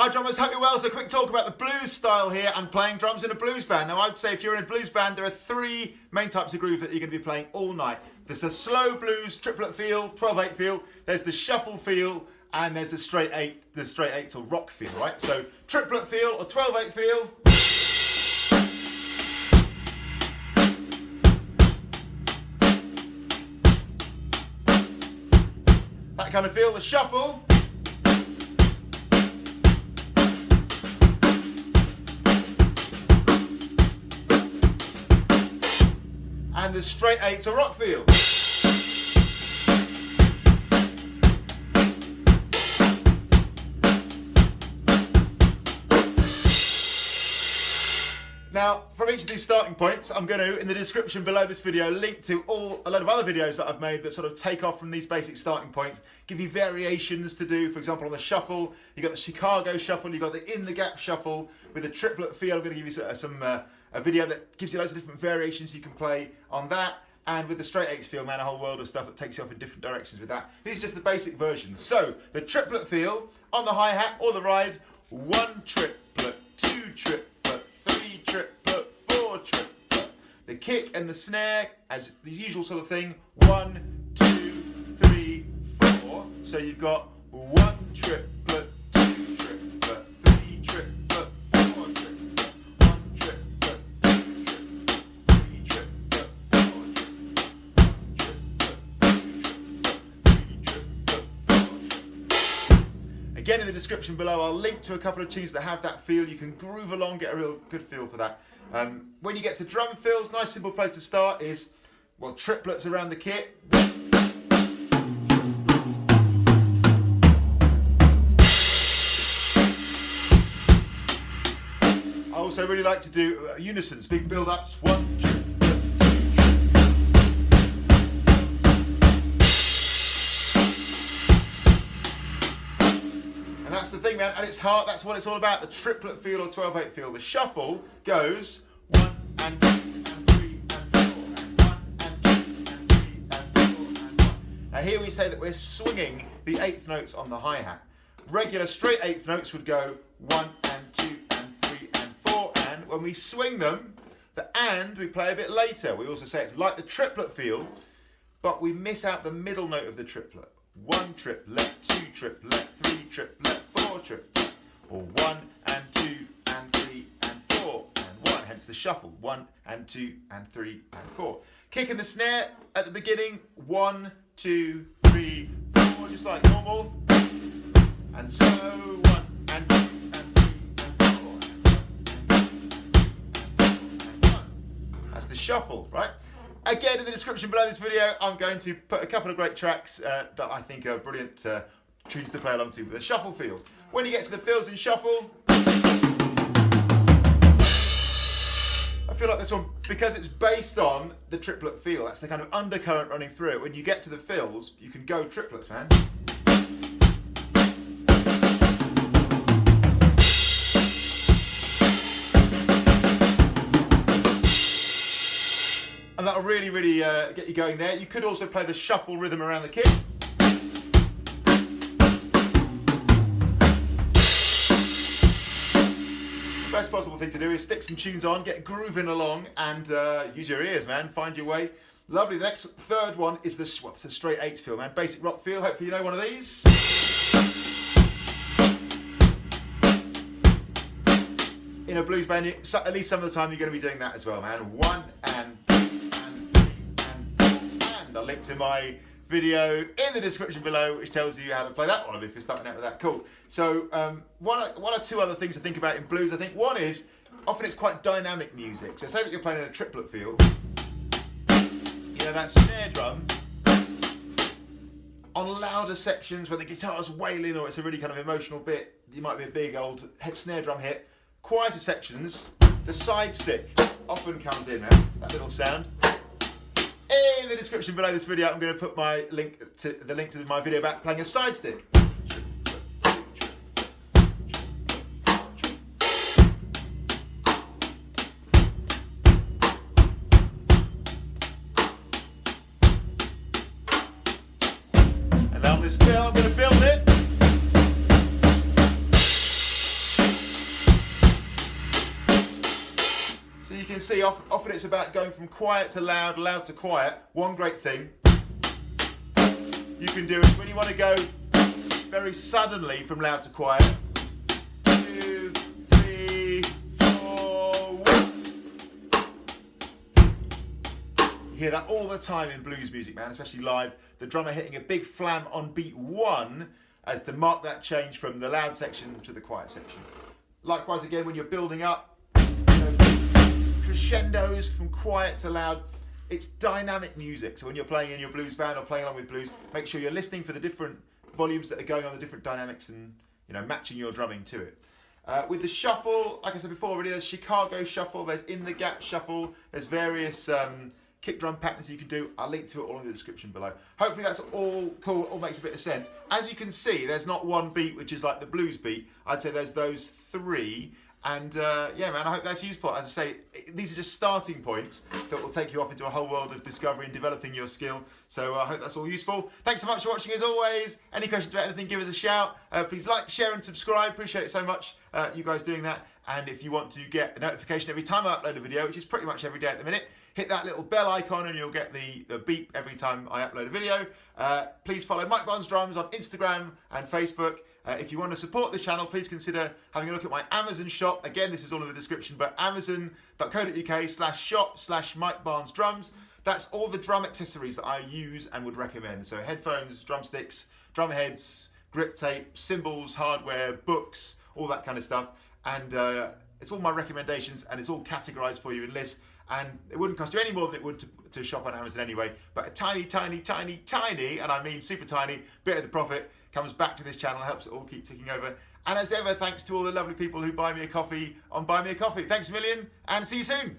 Hi drummers, hope you're well. So a quick talk about the blues style here and playing drums in a blues band. Now I'd say if you're in a blues band, there are three main types of groove that you're going to be playing all night. There's the slow blues, triplet feel, 12/8 feel, there's the shuffle feel, and there's the straight eighths or rock feel, right? So triplet feel or 12/8 feel. That kind of feel, the shuffle. And the straight eighths or rock feel. Now, from each of these starting points, I'm going to, in the description below this video, link to a lot of other videos that I've made that sort of take off from these basic starting points, give you variations to do. For example, on the shuffle, you've got the Chicago shuffle, you've got the in the gap shuffle with the triplet feel. I'm going to give you a video that gives you loads of different variations you can play on that. And with the straight eighths feel, man, a whole world of stuff that takes you off in different directions with that. These are just the basic versions. So, the triplet feel on the hi-hat or the ride, 1 triplet, 2 triplet, 3 triplet, 4 triplet. The kick and the snare, as the usual sort of thing, 1, 2, 3, 4. So you've got 1 triplet, 2 triplet, 3 triplet, 4 triplet, 1 triplet, 2 triplet, 3 triplet, 4 triplet. Again, in the description below, I'll link to a couple of tunes that have that feel. You can groove along, get a real good feel for that. When you get to drum fills, nice simple place to start is, well, triplets around the kit. I also really like to do unisons, big build-ups, 1 triplet. And that's the thing, man, at its heart, that's what it's all about, the triplet feel or 12/8 feel. The shuffle goes 1 and 2 and 3 and 4 and 1 and 2 and 3 and 4 and 1. Now here we say that we're swinging the eighth notes on the hi-hat. Regular straight eighth notes would go 1 and 2 and 3 and 4, and when we swing them, the and we play a bit later. We also say it's like the triplet feel, but we miss out the middle note of the triplet. 1 triplet, 2 triplet, 3 triplet, 4 triplet, or 1 and 2 and 3 and 4 and 1, hence the shuffle, 1 and 2 and 3 and 4. Kick in the snare at the beginning, 1, 2, 3, 4, just like normal, and so 1 and 2 and 3 and 4 and 1. That's the shuffle, right? Again, in the description below this video, I'm going to put a couple of great tracks that I think are brilliant tunes to play along to with the shuffle feel. When you get to the fills in shuffle, I feel like this one, because it's based on the triplet feel, that's the kind of undercurrent running through it. When you get to the fills, you can go triplets, man. And that'll really, really get you going there. You could also play the shuffle rhythm around the kick. The best possible thing to do is stick some tunes on, get grooving along, and use your ears, man. Find your way. Lovely. The next third one is the straight eighths feel, man. Basic rock feel. Hopefully you know one of these. In a blues band, at least some of the time you're going to be doing that as well, man. 1 and 2 and 3 and 4. And I'll link to my video in the description below, which tells you how to play that one if you're starting out with that. Cool. So one or two other things to think about in blues. I think one is, often it's quite dynamic music. So say that you're playing in a triplet feel. You know, that snare drum, on louder sections where the guitar's wailing or it's a really kind of emotional bit, you might be a big old snare drum hit. Quieter sections, the side stick often comes in, man, that little sound. In the description below this video, I'm going to put my link to my video about playing a side stick. And on this fill, I'm going to build it. can see often it's about going from quiet to loud, loud to quiet. One great thing you can do is when you want to go very suddenly from loud to quiet. 2, 3, 4, 1. You hear that all the time in blues music, man, especially live. The drummer hitting a big flam on beat 1 as to mark that change from the loud section to the quiet section. Likewise, again, when you're building up, crescendos from quiet to loud. It's dynamic music, so when you're playing in your blues band or playing along with blues, make sure you're listening for the different volumes that are going on, the different dynamics, and matching your drumming to it. With the shuffle, like I said before, already there's Chicago shuffle, there's in the gap shuffle, there's various kick drum patterns you can do. I'll link to it all in the description below. Hopefully that's all cool, all makes a bit of sense. As you can see, there's not one beat which is like the blues beat. I'd say there's those 3. And yeah, man, I hope that's useful. As I say, these are just starting points that will take you off into a whole world of discovery and developing your skill. So I hope that's all useful. Thanks so much for watching as always. Any questions about anything, give us a shout. Please like, share and subscribe. Appreciate it so much, you guys doing that. And if you want to get a notification every time I upload a video, which is pretty much every day at the minute, hit that little bell icon and you'll get the beep every time I upload a video. Please follow Mike Barnes Drums on Instagram and Facebook. If you want to support this channel, please consider having a look at my Amazon shop. Again, this is all in the description, but amazon.co.uk/shop/Mike Barnes Drums. That's all the drum accessories that I use and would recommend. So headphones, drumsticks, drum heads, grip tape, cymbals, hardware, books, all that kind of stuff. And it's all my recommendations and it's all categorized for you in lists. And it wouldn't cost you any more than it would to shop on Amazon anyway. But a tiny, tiny, tiny, tiny, and I mean super tiny, bit of the profit comes back to this channel, helps it all keep ticking over. And as ever, thanks to all the lovely people who buy me a coffee on Buy Me a Coffee. Thanks a million, and see you soon.